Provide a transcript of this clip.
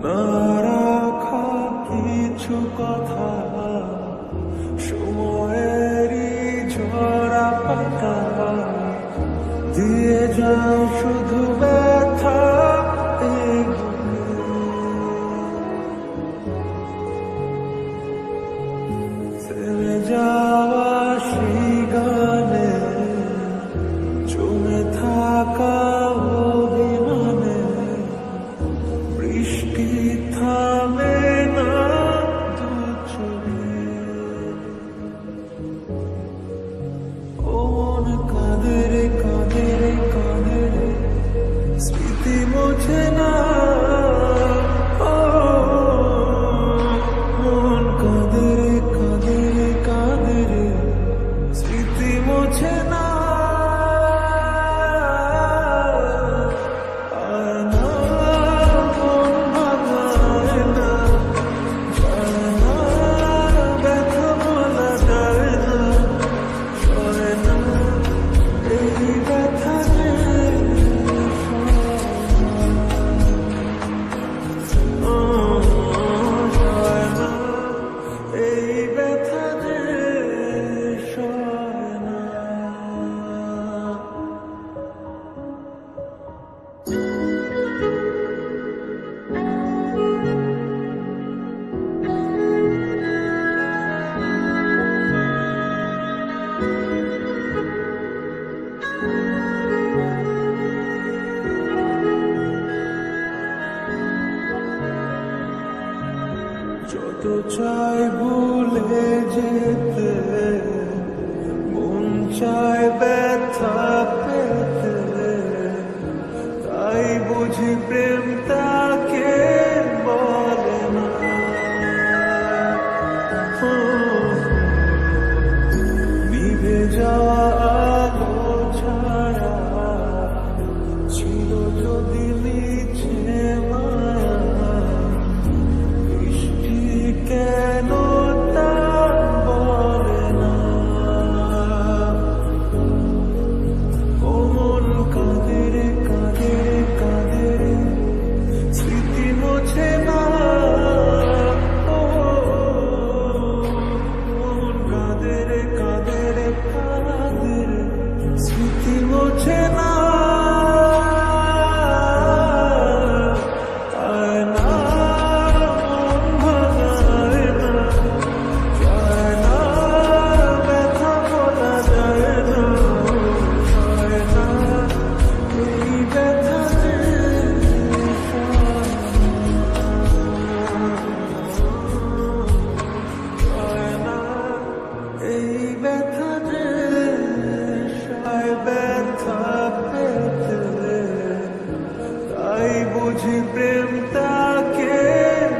না রাখা কিছু কথা, সময়েরই ঝরা পাতা দিয়ে যাও শুধু ব্যথা। থেমে যাওয়া সেই গানে জমে থাকা অভিমানে বৃষ্টি থামে না দু চোখে। ও মন কাঁদে রে কাঁদে রে কাঁদে রে, স্মৃতি মোছে না। ও মন কাঁদে রে কাঁদে রে কাঁদে রে, স্মৃতি মোছে না। যত চাই ভুলে যেতে, মন চায় ব্যথা পেতে, তাই বুঝি প্রেম তাকে বলে না। নিভে যাওয়া আলো ছাড়া ছিল যদি মিছে মায়া, কেন তা বলে না। ও মন কাঁদে রে কাঁদে রে কাঁদে রে, স্মৃতি মোছে না। ও মন কাঁদে রে কাঁদে রে কাঁদে রে, স্মৃতি মোছে না। ব্যথা পেতে, তাই বুঝি প্রেম তা